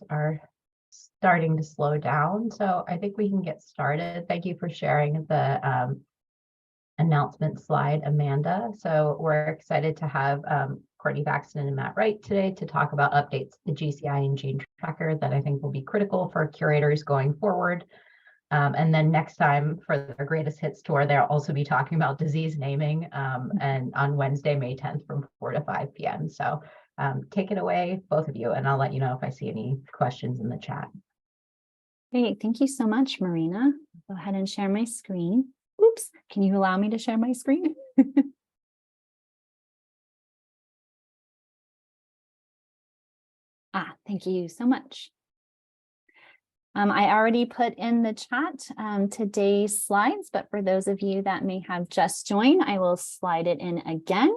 are starting to slow down, so I think we can get started. Thank you for sharing the announcement slide, Amanda. So we're excited to have Courtney Thaxton and Matt Wright today to talk about updates to the GCI and Gene Tracker that I think will be critical for curators going forward. And then next time for their greatest hits tour, they'll also be talking about disease naming and on Wednesday, May 10th from 4 to 5 p.m. So take it away, both of you, and I'll let you know if I see any questions in the chat. Great, thank you so much, Marina. Go ahead and share my screen. Oops, can you allow me to share my screen? Thank you so much. I already put in the chat today's slides, but for those of you that may have just joined, I will slide it in again.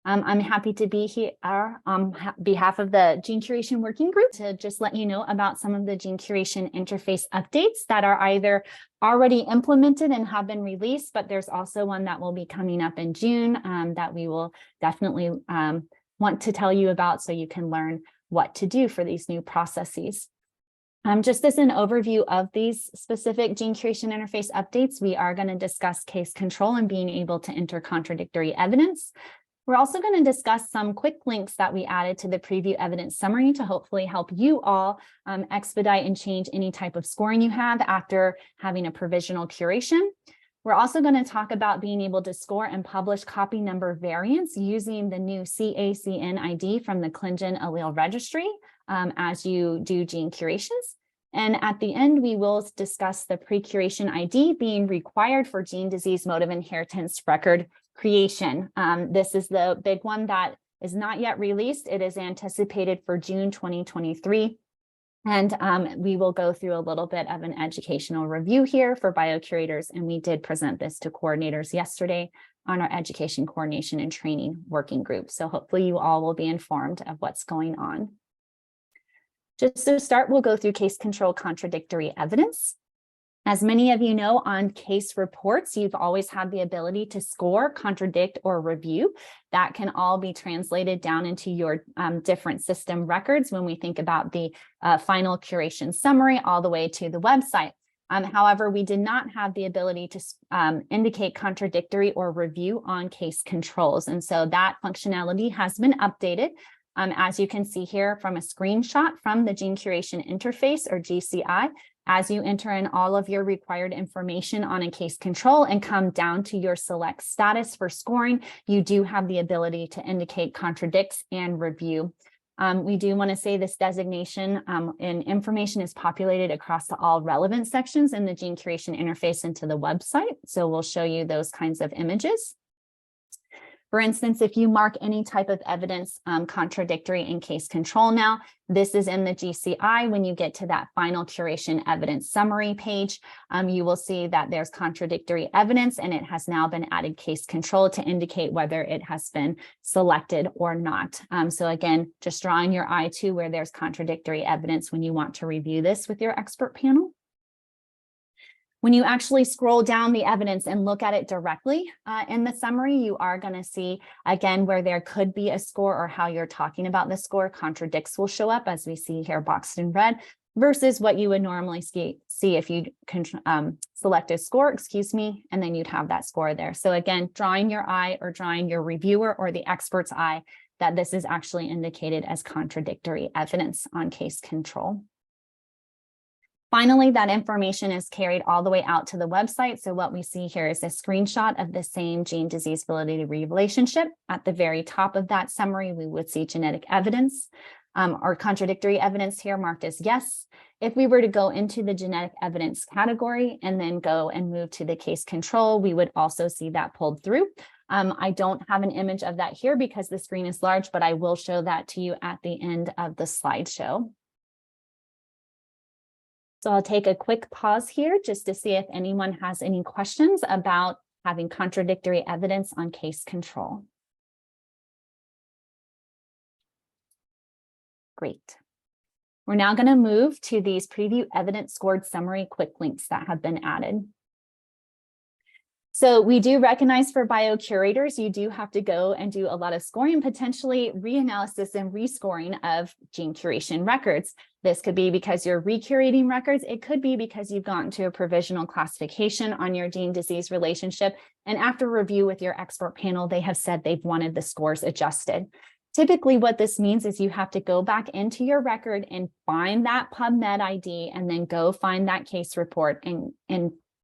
I'm happy to be here on behalf of the Gene Curation Working Group to just let you know about some of the Gene Curation Interface updates that are either already implemented and have been released, but there's also one that will be coming up in June that we will definitely want to tell you about so you can learn what to do for these new processes. Just as an overview of these specific Gene Curation Interface updates, we are going to discuss case control and being able to enter contradictory evidence. We're also going to discuss some quick links that we added to the preview evidence summary to hopefully help you all expedite and change any type of scoring you have after having a provisional curation. We're also going to talk about being able to score and publish copy number variants using the new CACN ID from the ClinGen allele registry as you do gene curations. And at the end, we will discuss the pre-curation ID being required for gene disease mode of inheritance record creation. This is the big one that is not yet released. It is anticipated for June 2023. And we will go through a little bit of an educational review here for biocurators. And we did present this to coordinators yesterday on our education coordination and training working group. So hopefully you all will be informed of what's going on. Just to start, we'll go through case control contradictory evidence. As many of you know, on case reports, you've always had the ability to score, contradict, or review. That can all be translated down into your different system records when we think about the final curation summary all the way to the website. However, we did not have the ability to indicate contradictory or review on case controls. And so that functionality has been updated. As you can see here from a screenshot from the Gene Curation Interface, or GCI, as you enter in all of your required information on a case control and come down to your select status for scoring, you do have the ability to indicate contradicts and review. We do want to say this designation and information is populated across all relevant sections in the Gene Curation Interface into the website. So we'll show you those kinds of images. For instance, if you mark any type of evidence contradictory in case control now, this is in the GCI. When you get to that final curation evidence summary page, you will see that there's contradictory evidence and it has now been added case control to indicate whether it has been selected or not. So again, just drawing your eye to where there's contradictory evidence when you want to review this with your expert panel. When you actually scroll down the evidence and look at it directly in the summary, you are going to see, again, where there could be a score or how you're talking about the score. Contradicts will show up, as we see here boxed in red, versus what you would normally see if you select a score, and then you'd have that score there. So again, drawing your eye or drawing your reviewer or the expert's eye that this is actually indicated as contradictory evidence on case control. Finally, that information is carried all the way out to the website. So what we see here is a screenshot of the same gene disease validity relationship. At the very top of that summary, we would see genetic evidence or contradictory evidence here marked as yes. If we were to go into the genetic evidence category and then go and move to the case control, we would also see that pulled through. I don't have an image of that here because the screen is large, but I will show that to you at the end of the slideshow. So I'll take a quick pause here just to see if anyone has any questions about having contradictory evidence on case control. Great. We're now going to move to these preview evidence scored summary quick links that have been added. So we do recognize for biocurators, you do have to go and do a lot of scoring, potentially reanalysis and rescoring of gene curation records. This could be because you're recurating records. It could be because you've gotten to a provisional classification on your gene disease relationship. And after review with your expert panel, they have said they've wanted the scores adjusted. Typically, what this means is you have to go back into your record and find that PubMed ID and then go find that case report and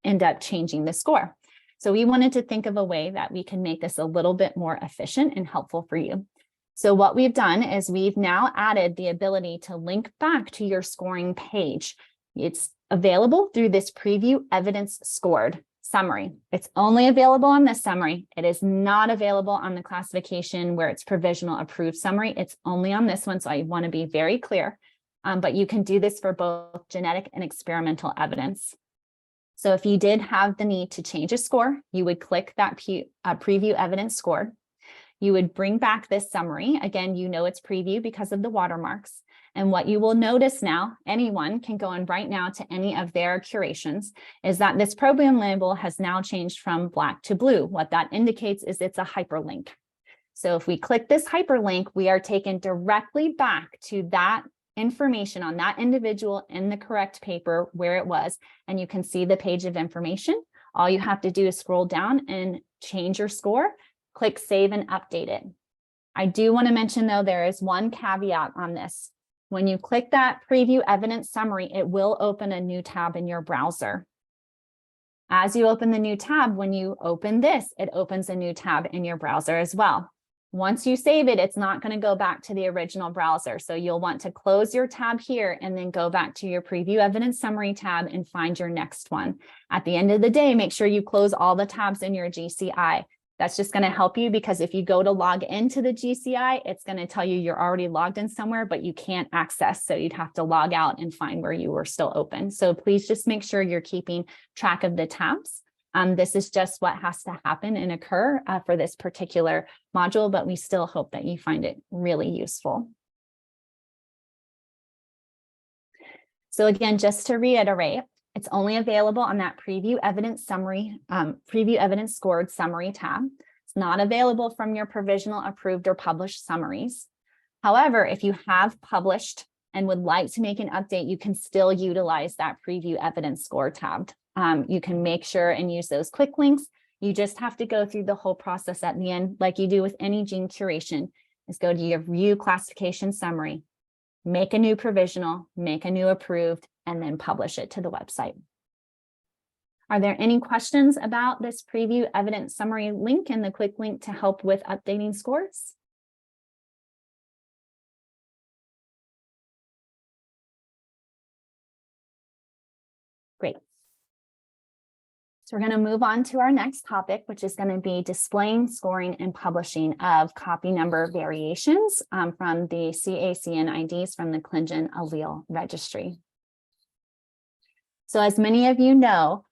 end up changing the score. So we wanted to think of a way that we can make this a little bit more efficient and helpful for you. So what we've done is we've now added the ability to link back to your scoring page. It's available through this preview evidence scored summary. It's only available on this summary. It is not available on the classification where it's provisional approved summary. It's only on this one. So I want to be very clear, but you can do this for both genetic and experimental evidence. So if you did have the need to change a score, you would click that preview evidence scored. You would bring back this summary. Again, you know it's preview because of the watermarks. And what you will notice now, anyone can go in right now to any of their curations, is that this program label has now changed from black to blue. What that indicates is it's a hyperlink. So if we click this hyperlink, we are taken directly back to that information on that individual in the correct paper where it was, and you can see the page of information. All you have to do is scroll down and change your score, click save and update it. I do want to mention though, there is one caveat on this. When you click that preview evidence summary, it will open a new tab in your browser. As you open the new tab, when you open this, it opens a new tab in your browser as well. Once you save it, it's not going to go back to the original browser. So you'll want to close your tab here and then go back to your preview evidence summary tab and find your next one. At the end of the day, make sure you close all the tabs in your GCI. That's just going to help you because if you go to log into the GCI, it's going to tell you you're already logged in somewhere, but you can't access. So you'd have to log out and find where you were still open. So please just make sure you're keeping track of the tabs. This is just what has to happen and occur for this particular module, but we still hope that you find it really useful. So again, just to reiterate, it's only available on that preview evidence summary, preview evidence scored summary tab. It's not available from your provisional approved or published summaries. However, if you have published and would like to make an update, you can still utilize that preview evidence score tab. You can make sure and use those quick links. You just have to go through the whole process at the end, like you do with any gene curation, is go to your view classification summary, make a new provisional, make a new approved, and then publish it to the website. Are there any questions about this preview evidence summary link and the quick link to help with updating scores? Great. So we're going to move on to our next topic, which is going to be displaying, scoring, and publishing of copy number variations from the CACN IDs from the ClinGen allele registry. So as many of you know,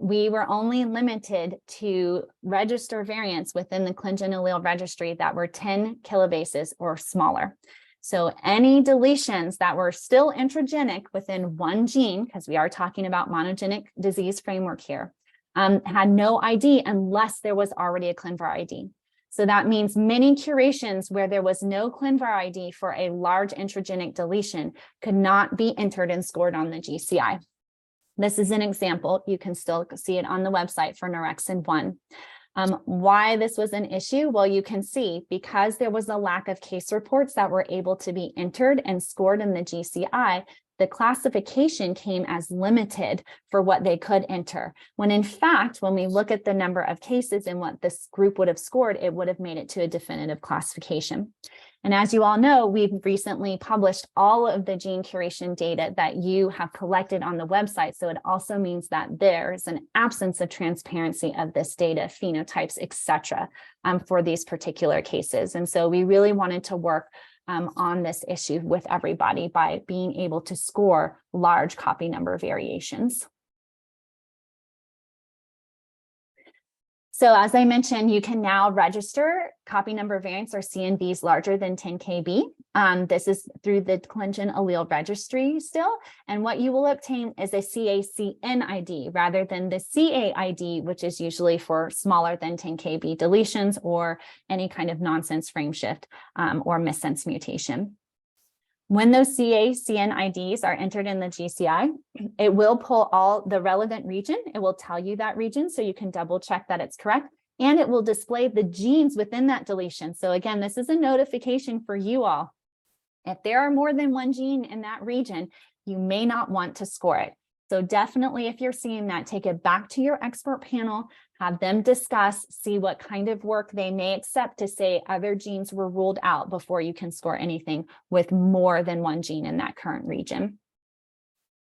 we were only limited to register variants within the ClinGen allele registry that were 10 kilobases or smaller. So any deletions that were still intragenic within one gene, because we are talking about monogenic disease framework here, had no ID unless there was already a ClinVar ID. So that means many curations where there was no ClinVar ID for a large intragenic deletion could not be entered and scored on the GCI. This is an example. You can still see it on the website for Norexin 1. Why this was an issue? Well, you can see because there was a lack of case reports that were able to be entered and scored in the GCI, the classification came as limited for what they could enter. When in fact, when we look at the number of cases and what this group would have scored, it would have made it to a definitive classification. And as you all know, we've recently published all of the gene curation data that you have collected on the website. So it also means that there's an absence of transparency of this data, phenotypes, et cetera, for these particular cases. And so we really wanted to work on this issue with everybody by being able to score large copy number variations. So as I mentioned, you can now register copy number variants or CNVs larger than 10 KB This is through the ClinGen allele registry still. And what you will obtain is a CACN ID rather than the CA ID, which is usually for smaller than 10 kb deletions or any kind of nonsense frame shift or missense mutation. When those CACN IDs are entered in the GCI, it will pull all the relevant region. It will tell you that region so you can double check that it's correct. And it will display the genes within that deletion. So again, this is a notification for you all. If there are more than one gene in that region, you may not want to score it. So definitely, if you're seeing that, take it back to your expert panel, have them discuss, see what kind of work they may accept to say other genes were ruled out before you can score anything with more than one gene in that current region.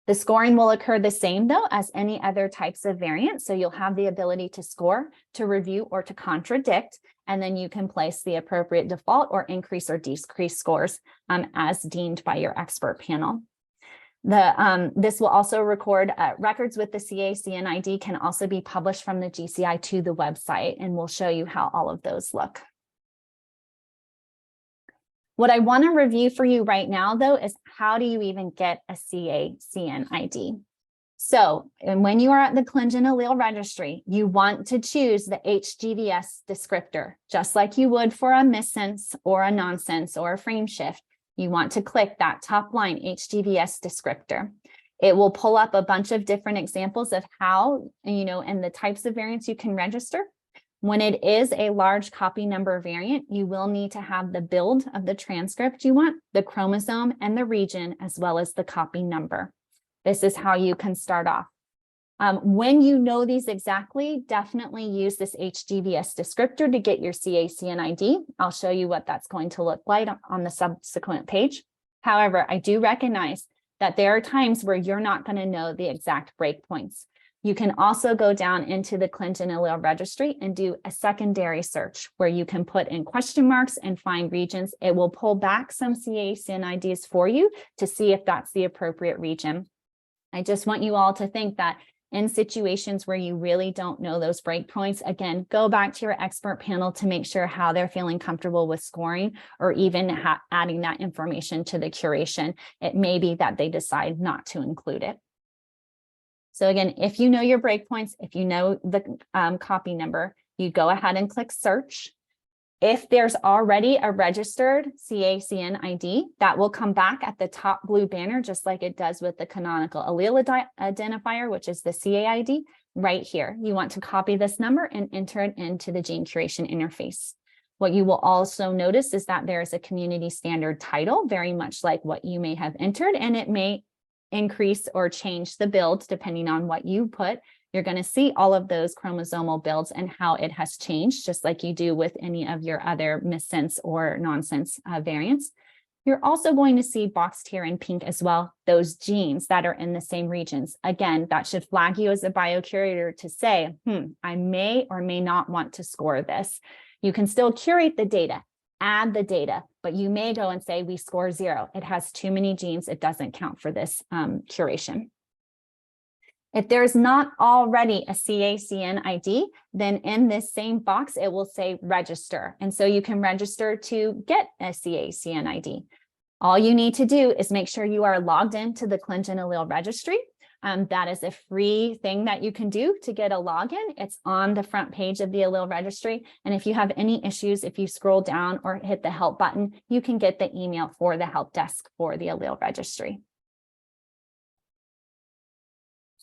The scoring will occur the same, though, as any other types of variants. So you'll have the ability to score, to review, or to contradict, and then you can place the appropriate default or increase or decrease scores as deemed by your expert panel. This will also record records with the CACN ID can also be published from the GCI to the website, and we'll show you how all of those look. What I want to review for you right now, though, is how do you even get a CACN ID? So, and when you are at the ClinGen allele registry, you want to choose the HGVS descriptor, just like you would for a missense or a nonsense or a frame shift. You want to click that top line, HGVS descriptor. It will pull up a bunch of different examples of how, and the types of variants you can register. When it is a large copy number variant, you will need to have the build of the transcript you want, the chromosome and the region, as well as the copy number. This is how you can start off. When you know these exactly, definitely use this HGVS descriptor to get your CACN ID. I'll show you what that's going to look like on the subsequent page. However, I do recognize that there are times where you're not going to know the exact breakpoints. You can also go down into the ClinGen allele registry and do a secondary search where you can put in question marks and find regions. It will pull back some CACN IDs for you to see if that's the appropriate region. I just want you all to think that in situations where you really don't know those breakpoints, again, go back to your expert panel to make sure how they're feeling comfortable with scoring or even adding that information to the curation. It may be that they decide not to include it. So again, if you know your breakpoints, if you know the copy number, you go ahead and click search. If there's already a registered CACN ID, that will come back at the top blue banner, just like it does with the canonical allele identifier, which is the CAID, right here. You want to copy this number and enter it into the Gene Curation Interface. What you will also notice is that there's a community standard title, very much like what you may have entered, and it may increase or change the build depending on what you put. You're going to see all of those chromosomal builds and how it has changed, just like you do with any of your other missense or nonsense variants. You're also going to see boxed here in pink as well, those genes that are in the same regions. Again, that should flag you as a biocurator to say, I may or may not want to score this. You can still curate the data, add the data, but you may go and say, we score 0. It has too many genes. It doesn't count for this curation. If there's not already a CACN ID, then in this same box, it will say register. And so you can register to get a CACN ID. All you need to do is make sure you are logged into the ClinGen allele registry. That is a free thing that you can do to get a login. It's on the front page of the allele registry. And if you have any issues, if you scroll down or hit the help button, you can get the email for the help desk for the allele registry.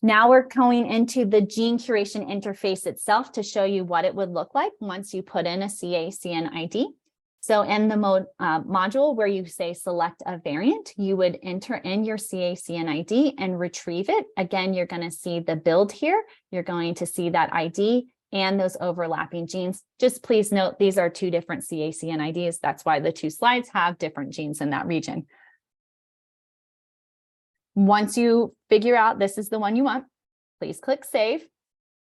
Now we're going into the Gene Curation Interface itself to show you what it would look like once you put in a CACN ID. So in the module where you say select a variant, you would enter in your CACN ID and retrieve it. Again, you're going to see the build here. You're going to see that ID and those overlapping genes. Just please note, these are 2 different CACN IDs. That's why the 2 slides have different genes in that region. Once you figure out this is the one you want, please click save.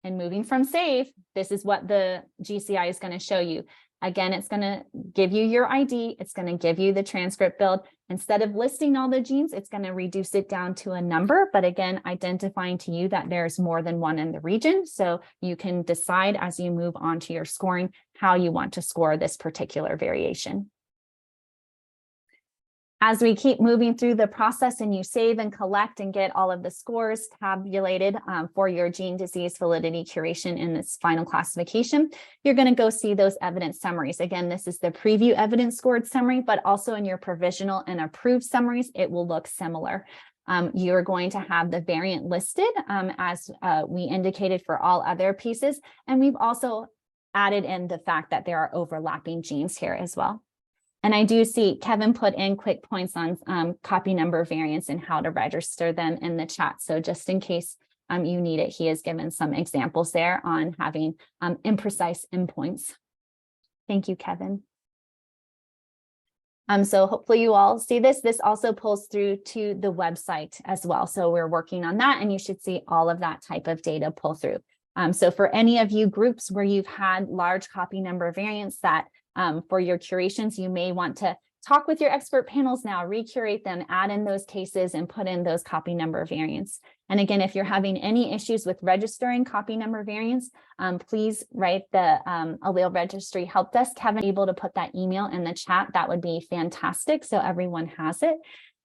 And moving from save, this is what the GCI is going to show you. Again, it's going to give you your ID. It's going to give you the transcript build. Instead of listing all the genes, it's going to reduce it down to a number, but again, identifying to you that there's more than one in the region. So you can decide as you move on to your scoring, how you want to score this particular variation. As we keep moving through the process and you save and collect and get all of the scores tabulated for your gene disease validity curation in this final classification, you're going to go see those evidence summaries. Again, this is the preview evidence scored summary, but also in your provisional and approved summaries, it will look similar. You're going to have the variant listed as we indicated for all other pieces. And we've also added in the fact that there are overlapping genes here as well. And I do see Kevin put in quick points on copy number variants and how to register them in the chat. So just in case you need it, he has given some examples there on having imprecise endpoints. Thank you, Kevin. So hopefully you all see this. This also pulls through to the website as well. So we're working on that, and you should see all of that type of data pull through. So for any of you groups where you've had large copy number variants that for your curations, you may want to talk with your expert panels now, recurate them, add in those cases, and put in those copy number variants. And again, if you're having any issues with registering copy number variants, please write the allele registry help desk. Kevin, able to put that email in the chat, that would be fantastic, so everyone has it.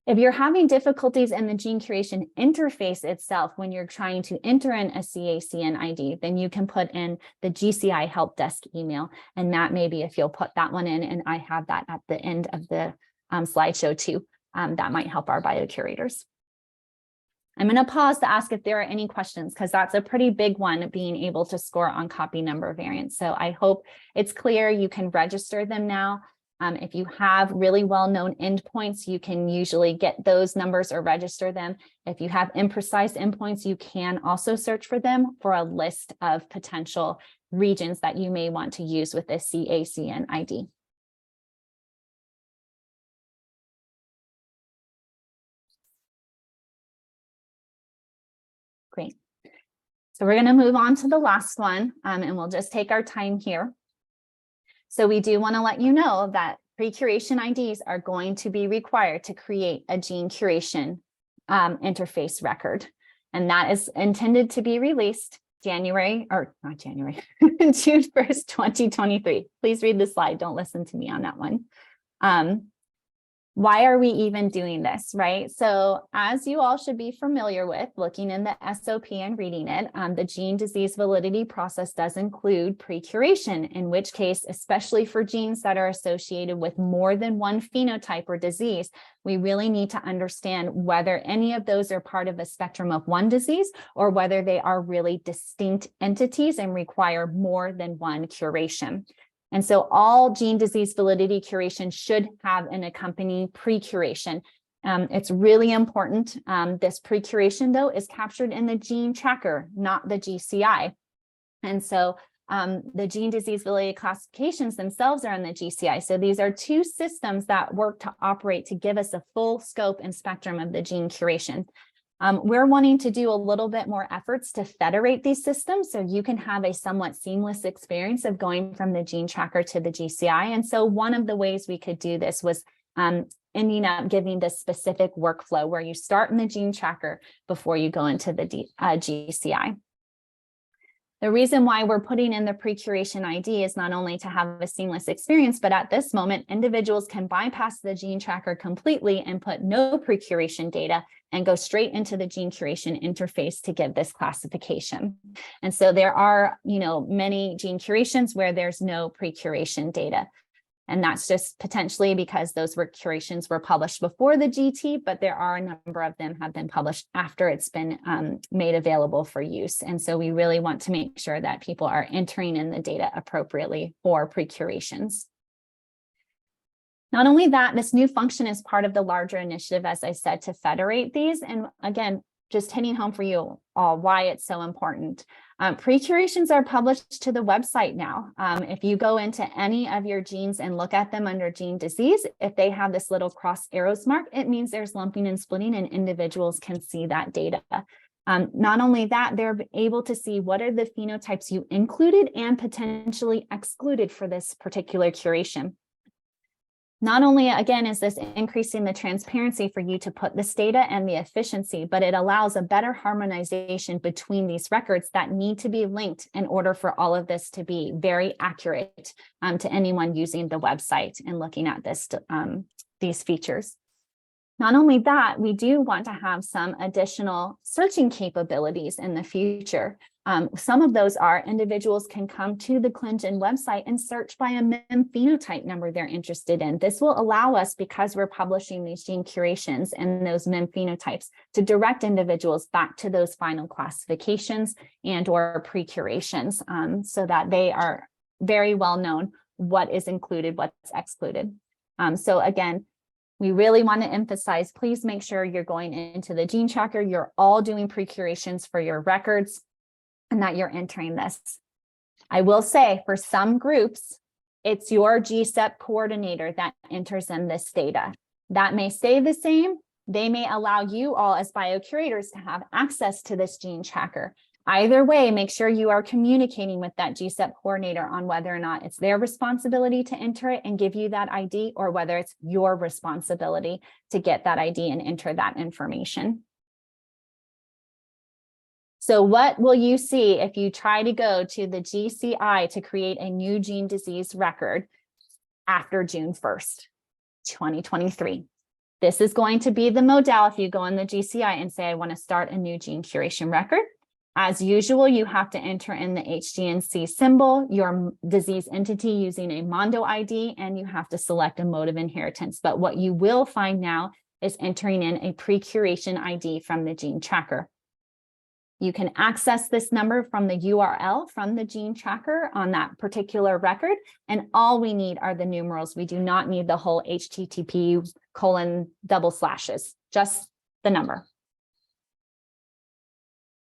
If you're having difficulties in the Gene Curation Interface itself when you're trying to enter in a CACN ID, then you can put in the GCI help desk email. And Matt, maybe if you'll put that one in, and I have that at the end of the slideshow too, that might help our biocurators. I'm going to pause to ask if there are any questions, because that's a pretty big one, being able to score on copy number variants. So I hope it's clear. You can register them now. If you have really well-known endpoints, you can usually get those numbers or register them. If you have imprecise endpoints, you can also search for them for a list of potential regions that you may want to use with a CACN ID. Great. So we're going to move on to the last one, and we'll just take our time here. So we do want to let you know that pre-curation IDs are going to be required to create a gene curation interface record. And that is intended to be released June 1st, 2023. Please read the slide. Don't listen to me on that one. Why are we even doing this, right? So as you all should be familiar with, looking in the SOP and reading it, the gene disease validity process does include pre-curation, in which case, especially for genes that are associated with more than one phenotype or disease, we really need to understand whether any of those are part of the spectrum of one disease or whether they are really distinct entities and require more than one curation. And so all gene disease validity curation should have an accompanying pre-curation. It's really important. This pre-curation, though, is captured in the gene tracker, not the GCI. And so the gene disease validity classifications themselves are in the GCI. So these are two systems that work to operate to give us a full scope and spectrum of the gene curation. We're wanting to do a little bit more efforts to federate these systems so you can have a somewhat seamless experience of going from the gene tracker to the GCI. And so one of the ways we could do this was ending up giving this specific workflow where you start in the gene tracker before you go into the GCI. The reason why we're putting in the pre-curation ID is not only to have a seamless experience, but at this moment, individuals can bypass the gene tracker completely and put no pre-curation data and go straight into the gene curation interface to give this classification. And so there are, many gene curations where there's no pre-curation data. And that's just potentially because those curations were published before the GT, but there are a number of them have been published after it's been made available for use. And so we really want to make sure that people are entering in the data appropriately for pre-curations. Not only that, this new function is part of the larger initiative, as I said, to federate these. And again, just hitting home for you all why it's so important. Pre-curations are published to the website now. If you go into any of your genes and look at them under gene disease, if they have this little cross arrows mark, it means there's lumping and splitting and individuals can see that data. Not only that, they're able to see what are the phenotypes you included and potentially excluded for this particular curation. Not only, again, is this increasing the transparency for you to put this data and the efficiency, but it allows a better harmonization between these records that need to be linked in order for all of this to be very accurate to anyone using the website and looking at this, these features. Not only that, we do want to have some additional searching capabilities in the future. Some of those are individuals can come to the ClinGen website and search by a MIM phenotype number they're interested in. This will allow us, because we're publishing these gene curations and those MIM phenotypes, to direct individuals back to those final classifications and or pre-curations, so that they are very well known what is included, what's excluded. So again, we really want to emphasize, please make sure you're going into the gene tracker, you're all doing pre-curations for your records, and that you're entering this. I will say for some groups, it's your GCEP coordinator that enters in this data. That may stay the same. They may allow you all as biocurators to have access to this gene tracker. Either way, make sure you are communicating with that GCEP coordinator on whether or not it's their responsibility to enter it and give you that ID, or whether it's your responsibility to get that ID and enter that information. So what will you see if you try to go to the GCI to create a new gene disease record after June 1st, 2023? This is going to be the modal if you go in the GCI and say, I want to start a new gene curation record. As usual, you have to enter in the HGNC symbol, your disease entity using a Mondo ID, and you have to select a mode of inheritance. But what you will find now is entering in a pre-curation ID from the gene tracker. You can access this number from the URL from the gene tracker on that particular record. And all we need are the numerals. We do not need the whole HTTP://, just the number.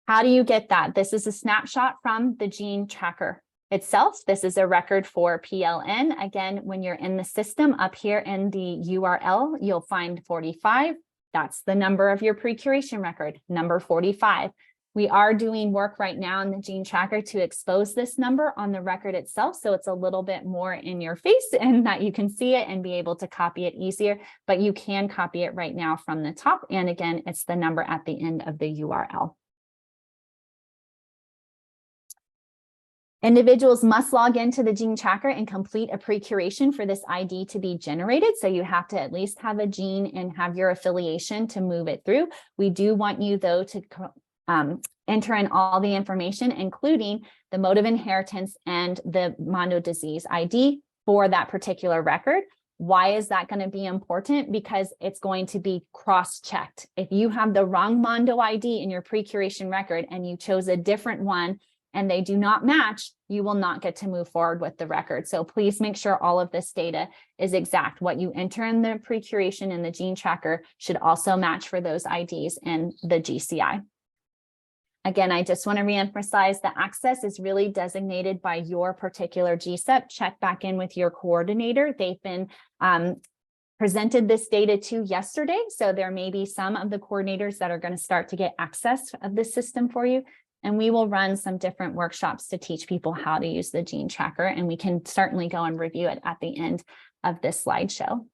How do you get that? This is a snapshot from the gene tracker itself. This is a record for PLN. Again, when you're in the system up here in the URL, you'll find 45. That's the number of your pre-curation record, number 45. We are doing work right now in the gene tracker to expose this number on the record itself, so it's a little bit more in your face and that you can see it and be able to copy it easier, but you can copy it right now from the top. And again, it's the number at the end of the URL. Individuals must log into the gene tracker and complete a pre-curation for this ID to be generated. So you have to at least have a gene and have your affiliation to move it through. We do want you, though, to enter in all the information, including the mode of inheritance and the Mondo disease ID for that particular record. Why is that going to be important? Because it's going to be cross-checked. If you have the wrong Mondo ID in your pre-curation record and you chose a different one and they do not match, you will not get to move forward with the record. So please make sure all of this data is exact. What you enter in the pre-curation in the gene tracker should also match for those IDs in the GCI. Again, I just want to reemphasize the access is really designated by your particular GCEP. Check back in with your coordinator. They've been presented this data to yesterday, so there may be some of the coordinators that are going to start to get access of this system for you. And we will run some different workshops to teach people how to use the gene tracker, and we can certainly go and review it at the end of this slideshow.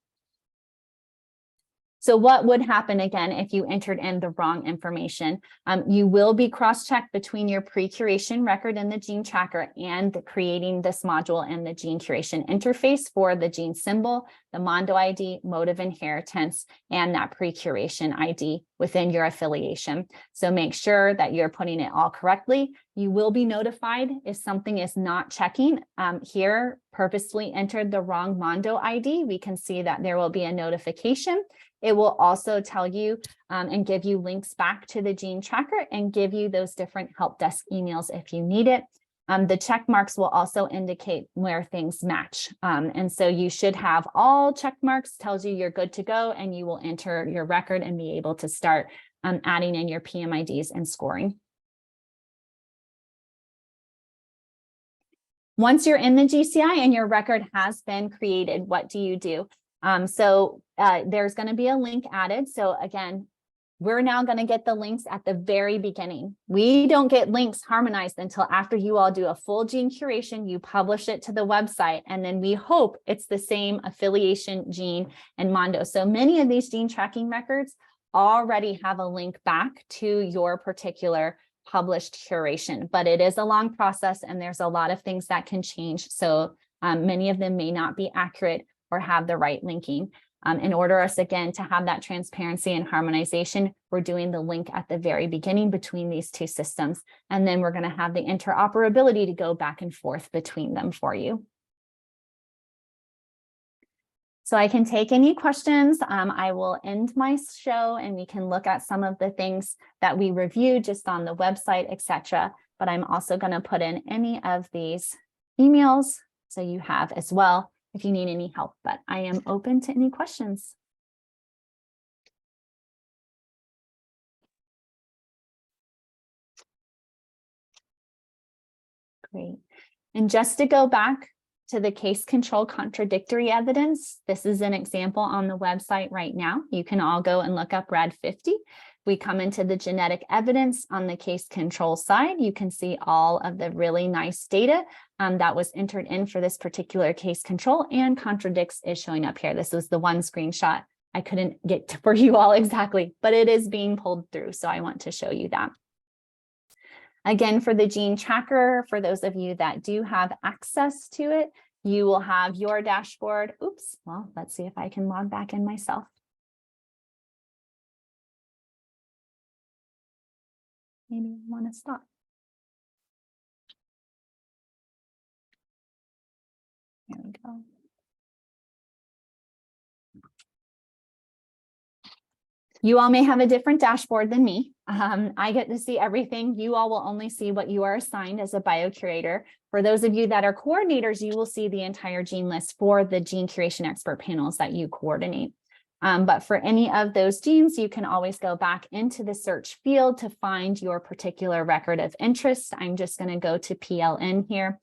So what would happen again if you entered in the wrong information? You will be cross-checked between your pre-curation record in the gene tracker and creating this module in the Gene Curation Interface for the gene symbol, the Mondo ID, mode of inheritance, and that pre-curation ID within your affiliation. So make sure that you're putting it all correctly. You will be notified if something is not checking. Here, purposely entered the wrong Mondo ID. We can see that there will be a notification. It will also tell you and give you links back to the gene tracker and give you those different help desk emails if you need it. The check marks will also indicate where things match. And so you should have all check marks, tells you you're good to go, and you will enter your record and be able to start adding in your PMIDs and scoring. Once you're in the GCI and your record has been created, what do you do? There's going to be a link added. So again, we're now going to get the links at the very beginning. We don't get links harmonized until after you all do a full gene curation, you publish it to the website, and then we hope it's the same affiliation gene and Mondo. So many of these gene tracking records already have a link back to your particular published curation, but it is a long process and there's a lot of things that can change. So many of them may not be accurate or have the right linking. In order us again to have that transparency and harmonization, we're doing the link at the very beginning between these two systems. And then we're going to have the interoperability to go back and forth between them for you. So I can take any questions. I will end my show and we can look at some of the things that we reviewed just on the website, etc. But I'm also going to put in any of these emails so you have as well if you need any help, but I am open to any questions. Great. And just to go back to the case control contradictory evidence, this is an example on the website right now. You can all go and look up RAD 50. We come into the genetic evidence on the case control side. You can see all of the really nice data that was entered in for this particular case control, and contradicts is showing up here. This was the one screenshot I couldn't get for you all exactly, but it is being pulled through. So I want to show you that. Again, for the gene tracker, for those of you that do have access to it, you will have your dashboard. Oops, well, let's see if I can log back in myself. Maybe I want to stop. There we go. You all may have a different dashboard than me. I get to see everything. You all will only see what you are assigned as a biocurator. For those of you that are coordinators, you will see the entire gene list for the gene curation expert panels that you coordinate. But for any of those genes, you can always go back into the search field to find your particular record of interest. I'm just going to go to PLN here.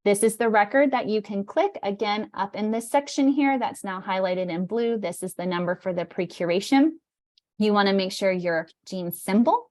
This is the record that you can click again up in this section here that's now highlighted in blue. This is the number for the pre-curation. You want to make sure your gene symbol,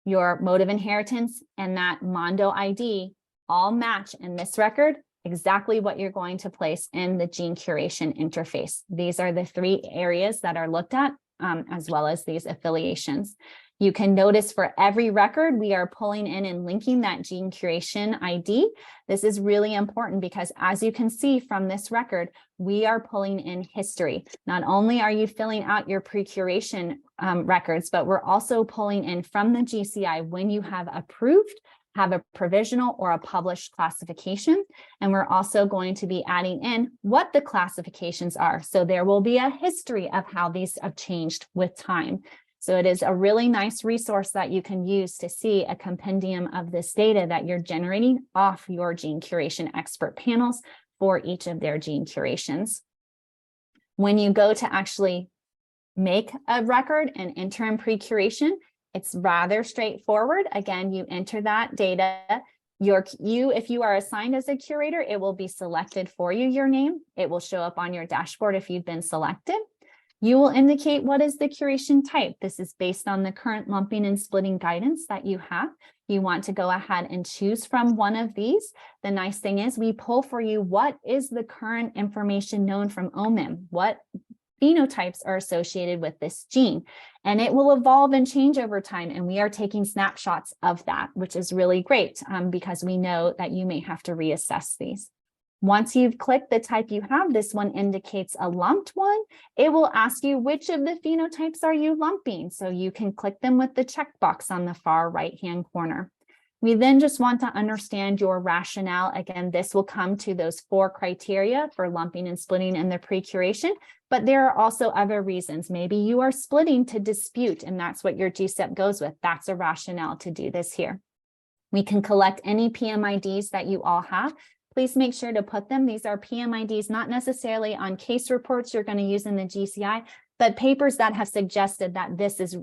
your mode of inheritance, and that Mondo ID all match in this record exactly what you're going to place in the Gene Curation Interface. These are the three areas that are looked at, as well as these affiliations. You can notice for every record, we are pulling in and linking that Gene Curation ID. This is really important because, as you can see from this record, we are pulling in history. Not only are you filling out your pre-curation records, but we're also pulling in from the GCI when you have approved, have a provisional or a published classification. And we're also going to be adding in what the classifications are. So there will be a history of how these have changed with time. So it is a really nice resource that you can use to see a compendium of this data that you're generating off your gene curation expert panels for each of their gene curations. When you go to actually make a record and enter in pre-curation, it's rather straightforward. Again, you enter that data. If you are assigned as a curator, it will be selected for you, your name. It will show up on your dashboard if you've been selected. You will indicate what is the curation type. This is based on the current lumping and splitting guidance that you have. You want to go ahead and choose from one of these. The nice thing is we pull for you what is the current information known from OMIM, what phenotypes are associated with this gene, and it will evolve and change over time. And we are taking snapshots of that, which is really great because we know that you may have to reassess these. Once you've clicked the type you have, this one indicates a lumped one. It will ask you which of the phenotypes are you lumping. So you can click them with the checkbox on the far right-hand corner. We then just want to understand your rationale. Again, this will come to those 4 criteria for lumping and splitting in the pre-curation, but there are also other reasons. Maybe you are splitting to dispute, and that's what your GSEP goes with. That's a rationale to do this here. We can collect any PMIDs that you all have. Please make sure to put them. These are PMIDs, not necessarily on case reports you're going to use in the GCI, but papers that have suggested that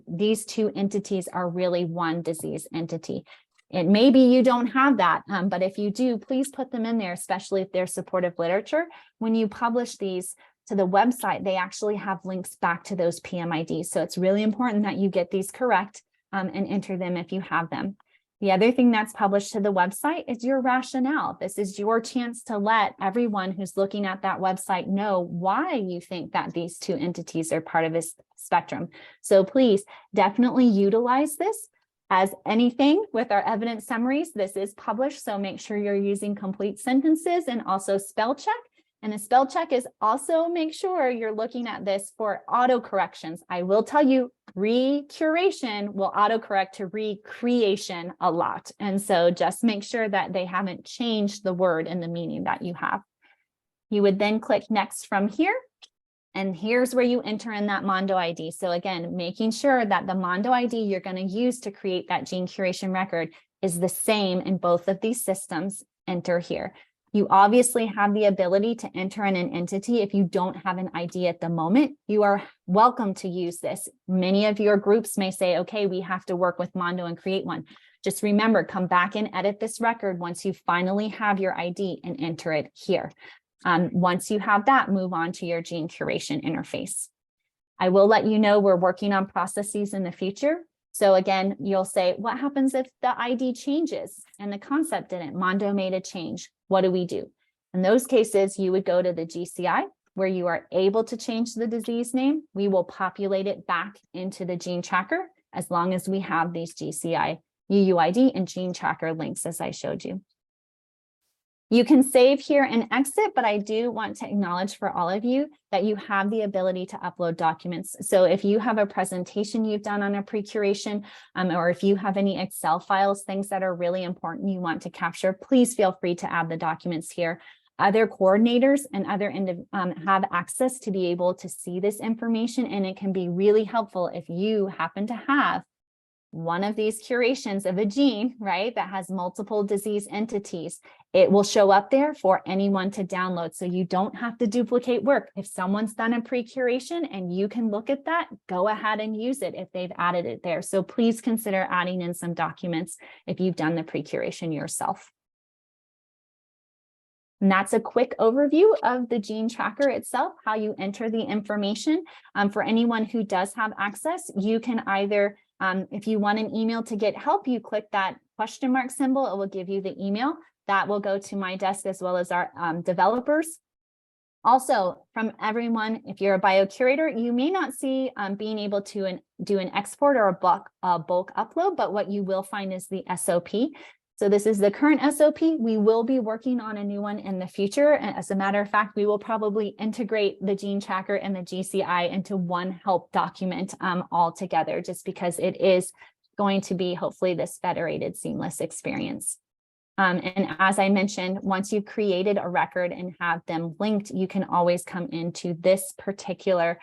these two entities are really one disease entity. It may be you don't have that, but if you do, please put them in there, especially if they're supportive literature. When you publish these to the website, they actually have links back to those PMIDs. So it's really important that you get these correct and enter them if you have them. The other thing that's published to the website is your rationale. This is your chance to let everyone who's looking at that website know why you think that these two entities are part of this spectrum. So please definitely utilize this. As anything with our evidence summaries, this is published, so make sure you're using complete sentences and also spell check. And the spell check is also make sure you're looking at this for auto corrections. I will tell you, recuration will autocorrect to recreation a lot. And so just make sure that they haven't changed the word and the meaning that you have. You would then click next from here. And here's where you enter in that Mondo ID. So again, making sure that the Mondo ID you're going to use to create that gene curation record is the same in both of these systems. Enter here. You obviously have the ability to enter in an entity. If you don't have an ID at the moment, you are welcome to use this. Many of your groups may say, okay, we have to work with Mondo and create one. Just remember, come back and edit this record once you finally have your ID and enter it here. Once you have that, move on to your gene curation interface. I will let you know we're working on processes in the future. So again, you'll say, what happens if the ID changes and the concept didn't? Mondo made a change. What do we do? In those cases, you would go to the GCI where you are able to change the disease name. We will populate it back into the gene tracker as long as we have these GCI UUID and gene tracker links as I showed you. You can save here and exit, but I do want to acknowledge for all of you that you have the ability to upload documents. So if you have a presentation you've done on a pre-curation, or if you have any Excel files, things that are really important you want to capture, please feel free to add the documents here. Other coordinators and other have access to be able to see this information, and it can be really helpful if you happen to have one of these curations of a gene, right, that has multiple disease entities. It will show up there for anyone to download, so you don't have to duplicate work. If someone's done a pre-curation and you can look at that, go ahead and use it if they've added it there. So please consider adding in some documents if you've done the pre-curation yourself. And that's a quick overview of the gene tracker itself, how you enter the information. For anyone who does have access, you can either if you want an email to get help, you click that question mark symbol. It will give you the email that will go to my desk as well as our developers. Also, from everyone, if you're a Biocurator, you may not see being able to do an export or a bulk upload, but what you will find is the SOP. So this is the current SOP. We will be working on a new one in the future. And as a matter of fact, we will probably integrate the gene tracker and the GCI into one help document all together, just because it is going to be hopefully this federated seamless experience. And as I mentioned, once you've created a record and have them linked, you can always come into this particular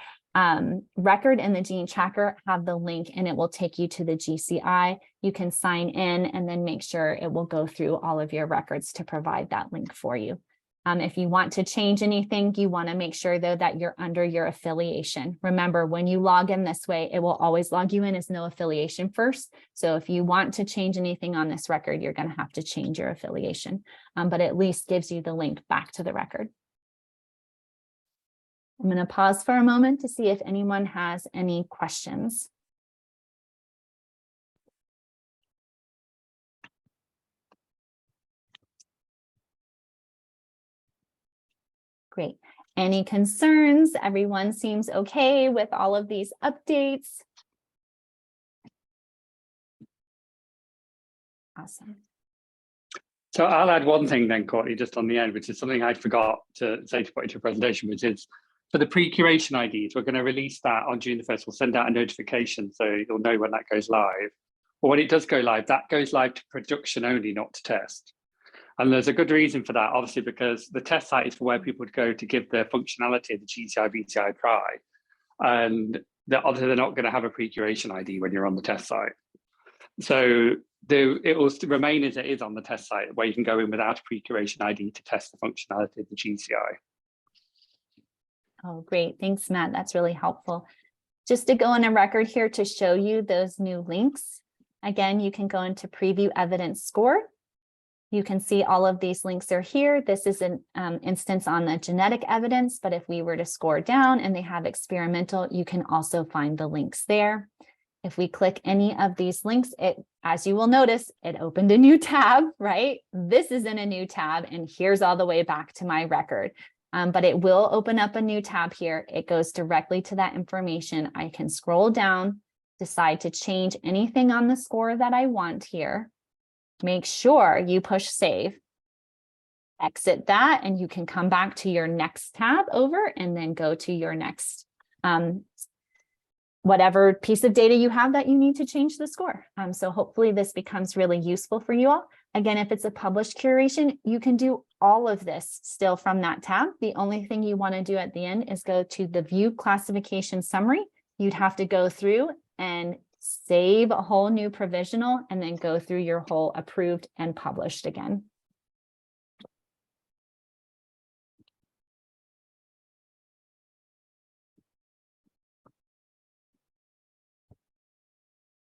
record in the gene tracker, have the link, and it will take you to the GCI. You can sign in and then make sure it will go through all of your records to provide that link for you. If you want to change anything, you want to make sure though that you're under your affiliation. Remember, when you log in this way, it will always log you in as no affiliation first. So if you want to change anything on this record, you're going to have to change your affiliation, but at least gives you the link back to the record. I'm going to pause for a moment to see if anyone has any questions. Great. Any concerns? Everyone seems okay with all of these updates. Awesome. So I'll add one thing then, Courtney, just on the end, which is something I forgot to say to put into your presentation, which is for the pre-curation IDs, we're going to release that on June the 1st. We'll send out a notification so you'll know when that goes live. But when it does go live, that goes live to production only, not to test. And there's a good reason for that, obviously, because the test site is for where people would go to give their functionality, the GCI, BCI a try. And obviously, they're not going to have a pre-curation ID when you're on the test site. So it will remain as it is on the test site, where you can go in without a pre-curation ID to test the functionality of the GCI. Oh, great. Thanks, Matt. That's really helpful. Just to go on a record here to show you those new links. Again, you can go into Preview Evidence Score. You can see all of these links are here. This is an instance on the genetic evidence, but if we were to score down and they have experimental, you can also find the links there. If we click any of these links, as you will notice, it opened a new tab, right? This is in a new tab, and here's all the way back to my record. But it will open up a new tab here. It goes directly to that information. I can scroll down, decide to change anything on the score that I want here. Make sure you push save. exit that and you can come back to your next tab over and then go to your next whatever piece of data you have that you need to change the score. So hopefully this becomes really useful for you all. Again, if it's a published curation, you can do all of this still from that tab. The only thing you want to do at the end is go to the view classification summary. You'd have to go through and save a whole new provisional and then go through your whole approved and published again.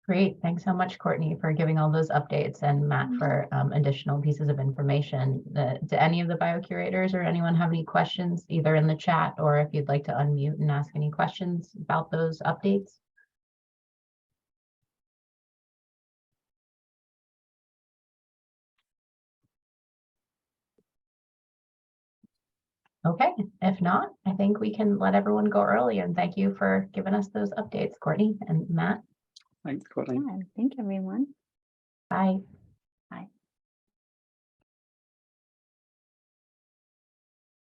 Great. Thanks so much, Courtney, for giving all those updates, and Matt for additional pieces of information. Do any of the biocurators or anyone have any questions, either in the chat or if you'd like to unmute and ask any questions about those updates? Okay, if not, I think we can let everyone go early, and thank you for giving us those updates, Courtney and Matt. Thanks, Courtney. Yeah, thank you, everyone. Bye.